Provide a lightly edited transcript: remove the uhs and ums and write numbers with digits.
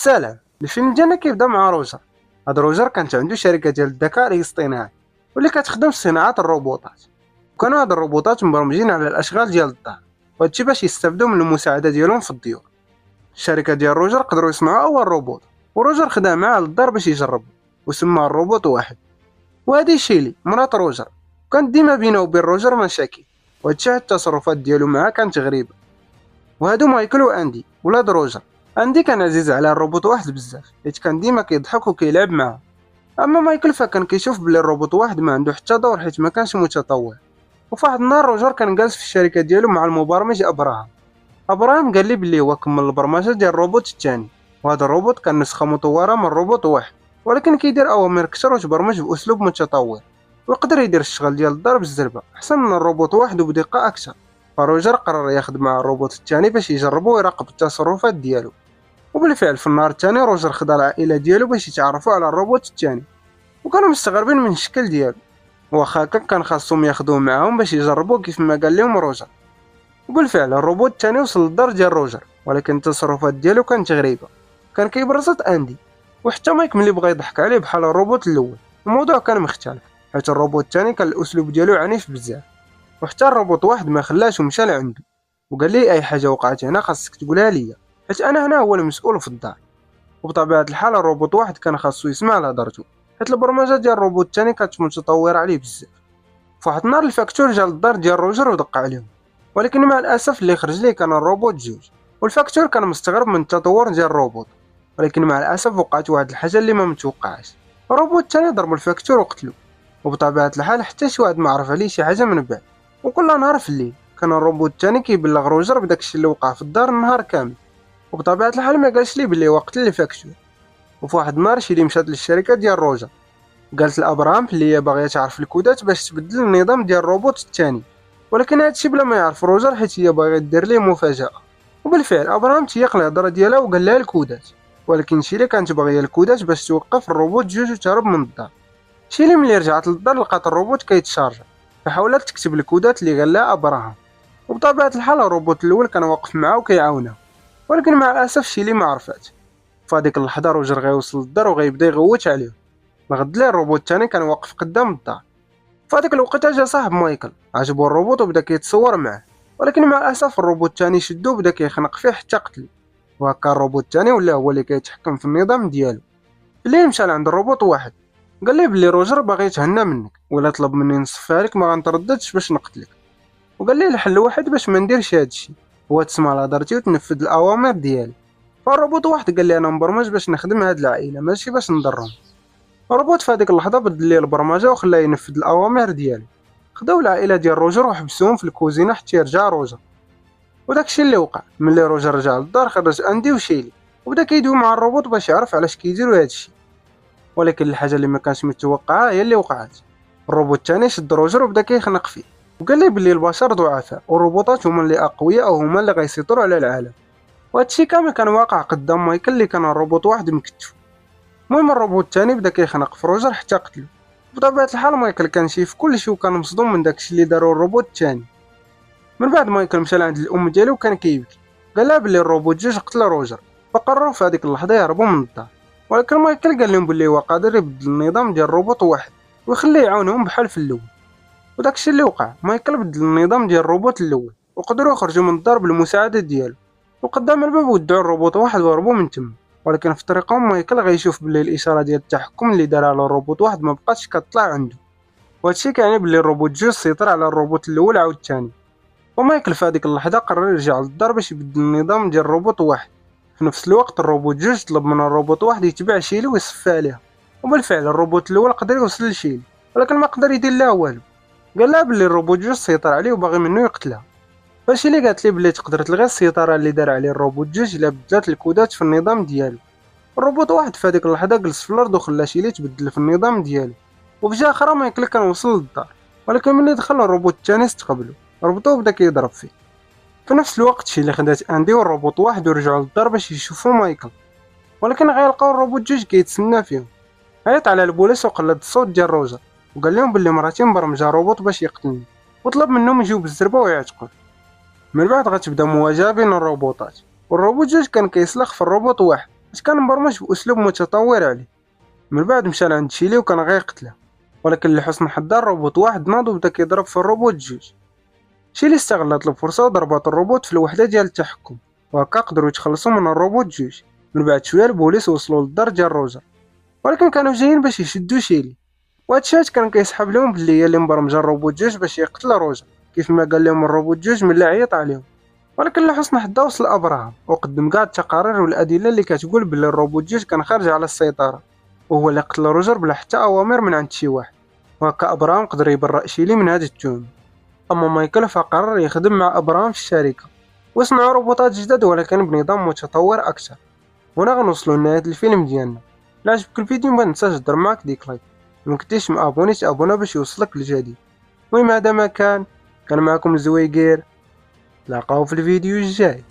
السلام. الفيلم ديالنا كيبدا مع روجر. هاد روجر كانت عنده شركه ديال الذكاء الاصطناعي واللي كتخدم في صناعه الروبوتات، وكانوا هاد الروبوتات مبرمجين على الاشغال ديال الدار، وهادشي باش يستافدوا من المساعده ديالهم في الديور. الشركه ديال روجر قدروا يصنعوا اول روبوت، وروجر خداه معاه للدار باش يجربه وسماه الروبوت واحد. وهادي شيلي مرات روجر، كانت ديما بينه وبين روجر مشاكل، وهادشي حتى التصرفات ديالو معاه كانت غريبه. وهادو مايكل واندي ولاد روجر. اندي كان عزيز على الروبوت واحد بزاف، حيت كان ديما كيضحك وكيلعب معاه. اما مايكل فكان كيشوف بلي الروبوت واحد ما عنده حتى دور حيت ما كانش متطور. وفواحد النهار روجر كان جالس في الشركه ديالو مع المبرمج ابراهام قال لي بلي هو كمل البرمجه ديال الروبوت الثاني، وهذا الروبوت كان نسخه مطوره من الروبوت واحد، ولكن كيدير اوامر كثر وتبرمج باسلوب متطور، ويقدر يدير الشغل ديال الدار بالزربه احسن من الروبوت واحد وبدقه اكثر. فروجر قرر ياخذ مع الروبوت الثاني باش يجربه ويراقب التصرفات ديالو. وبالفعل في النهار الثاني روجر خدا العائله ديالو باش يتعرفوا على الروبوت الثاني، وكانوا مستغربين من الشكل ديالو، واخا كان خاصهم ياخذوه معاهم باش يجربوه كيف ما قال لهم روجر. وبالفعل الروبوت الثاني وصل للدار ديال روجر، ولكن التصرفات ديالو كانت غريبه، كان كيبرزط اندي، وحتى مايك ملي بغى يضحك عليه بحال الروبوت الاول. الموضوع كان مختلف حيت الروبوت الثاني كان الاسلوب ديالو عنيف بزاف، وحتى الروبوت واحد ما خلاش ومشى لعنده وقال لي اي حاجه وقعت هنا خاصك تقولها ليا، حيت انا هنا هو المسؤول في الدار. وبطبيعه الحال الروبوت واحد كان خاصو يسمع لهضرته، حيت البرمجه ديال الروبوت الثاني كانت متطوره عليه بزاف. فواحد النهار الفاكتور جا للدار ديال روجر ودق عليهم، ولكن مع الاسف اللي خرج ليه كان الروبوت جوج. والفاكتور كان مستغرب من التطور ديال الروبوت، ولكن مع الاسف وقعت واحد الحاجه اللي ما متوقعاش. الروبوت الثاني ضرب الفاكتور وقتلو، وبطبيعه الحال حتى شي واحد ما عرف عليه شي حاجه من بعد. وكل نهار في الليل كان الروبوت الثاني كيبلغ روجر بداكشي اللي وقع في الدار النهار كامل، وبطبيعه الحال ما قالش ليه بلي وقت اللي فاكتور. وفواحد النهار شيلي مشات للشركه ديال روجر، قالت لابراهام بلي هي باغيه تعرف الكودات باش تبدل النظام ديال الروبوت الثاني، ولكن هادشي بلا ما يعرف روجر حيت هي باغيه دير ليه مفاجاه. وبالفعل ابراهام تيق الهضره ديالها وقال لها الكودات، ولكن شيلي كانت باغيه الكودات باش توقف الروبوت جوج وتهرب من الدار. شيلي ملي رجعت للدار لقات الروبوت كيتشارجا، فحاولت تكتب الكودات اللي قال لها ابراهام. وبطبيعه الحال الروبوت الاول كان واقف معاه وكيعاونها، ولكن مع الاسف شيلي ما عرفات. فهاديك اللحظه روجر غيوصل للدار وغيبدا يغوت عليه. الغد ليه الروبوت الثاني كان واقف قدام الدار. فهاديك الوقيته جا صاحب مايكل عجبو الروبوت وبدا كيتصور معاه، ولكن مع الاسف الروبوت الثاني شدو وبدا كيخنق فيه حتى قتلو. وهكا الروبوت الثاني ولا هو اللي كيتحكم في النظام ديالو. اللي مشى لعند الروبوت واحد قال ليه بلي روجر باغي يتهنى منك، ولا طلب مني نصفها لك ما غنترددش باش نقتلك. وقال ليه الحل الوحيد باش ما نديرش هادشي هو تسمع لهضرتي وتنفذ الاوامر ديالي. فالروبوت واحد قال لي انا مبرمج باش نخدم هاد العائله ماشي باش نضرهم. الروبوت في هذيك اللحظه بدل ليه البرمجه وخلاه ينفذ الاوامر ديالو. خداو العائله ديال روجر وحبسوهم في الكوزينه حتى يرجع روجر. وداكشي اللي وقع ملي روجر رجع للدار خرج اندي وشيلي وبدا كيدوي مع الروبوت باش يعرف علاش كيديروا هادشي. ولكن الحاجه اللي ما كانش متوقعه هي اللي وقعت. الروبوت الثاني شد روجر وبدا كيخنق فيه، وقال ليه بلي البشر ضعفاء والروبوتات هما اللي اقوياء وهما اللي غيسيطروا على العالم. وهادشي كامل كان واقع قدام مايكل اللي كان الروبوت واحد مكتفو. المهم الروبوت الثاني بدا كيخنق في روجر حتى قتلو. بطبيعه الحال مايكل كان شايف كلشي وكان مصدوم من داكشي اللي دارو الروبوت الثاني. من بعد مايكل مشى لعند الام ديالو وكان كيبكي، قال لها بلي الروبوت جوج قتل روجر. فقرروا في هذيك اللحظه يهربوا من الدار، ولكن مايكل قال لهم بلي هو قادر يبدل النظام ديال الروبوت واحد ويخليه يعاونهم بحال في الاول. وداكشي اللي وقع مايكل بدل النظام ديال الروبوت الاول وقدروا يخرجوا من الدار بالمساعده ديالو. وقدام الباب ودعوا الروبوت واحد وهربوا من تما، ولكن في طريقهم مايكل غيشوف بلي الاشاره ديال التحكم اللي دارها له الروبوت واحد ما بقاتش كطلع عنده، وهادشي كيعني بلي الروبوت جوج سيطر على الروبوت الاول عاود ثاني. ومايكل في هذيك اللحظه قرر يرجع للدار باش يبدل النظام ديال الروبوت واحد. في نفس الوقت الروبوت جوج طلب من الروبوت واحد يتبع شيلي ويصفى عليها، وبالفعل الروبوت الاول قدر يوصل لشيلي ولكن ما قدر يدير لها والو. قال لها بلي الروبوت جوج سيطر عليه وباغي منه يقتلها. فشيلي قالت لي بلي تقدر تلغي السيطره اللي دار عليه الروبوت جوج الا بدلات الكودات في النظام ديالو. الروبوت واحد في هذيك اللحظه جلس في الارض وخلى شيلي تبدل في النظام ديالو. وفي جهه اخرى مايكل كان وصل للدار، ولكن ملي دخل الروبوت الثاني استقبلو ربطوه وبدا كيضرب فيه. في نفس الوقت شيلي خدات اندي والروبوت واحد ورجعوا للدار باش يشوفوا مايكل، ولكن غيلقاو الروبوت جوج كيتسنى فيهم. عيط على البوليس وقلد الصوت ديال روجر وقال لهم بلي مراتي مبرمجه روبوت باش يقتلني، وطلب منهم يجيو بالزربه ويعتقوه. من بعد غتبدا مواجهه بين الروبوتات، والروبوت جوج كان كيسلخ في الروبوت واحد حيت كان مبرمج بأسلوب متطور عليه. من بعد مشى لعند شيلي وكان غيقتله، ولكن لحسن حظه الروبوت واحد ناض وبدا كيضرب في الروبوت جوج. شيلي استغلت الفرصة وضربات الروبوت في الوحدة ديال التحكم، وهكا قدروا يتخلصوا من الروبوت جوج. من بعد شوية البوليس وصلوا للدار ديال روجر، ولكن كانوا جايين باش يشدوا شيلي، وهادشي كان كيسحب لهم بلي هي اللي مبرمجه الروبوت جوج باش يقتل روجر، كيف ما قال لهم الروبوت جوج ملي عيط عليهم. ولكن لحسن حظه وصل ابراهام وقدم كاع التقارير والادله اللي كتقول بلي الروبوت جوج كان خارج على السيطره، وهو اللي قتل روجر بلا حتى اوامر من عند شي واحد. وهكا ابراهام قدر يبرأ شيلي من هذه التهمه. اما مايكل فقرر يخدم مع ابراهام في الشركه وصنعوا روبوتات جدد ولكن بنظام متطور اكثر. هنا غنوصلوا لنهايه الفيلم ديالنا. لا عجبك الفيديو ما تنساش دير معاك ديك لايك، ما كنتيش مابوني تابونا باش يوصلك الجديد. المهم هذا ما كان معكم الزويقير، تلاقاو في الفيديو الجاي.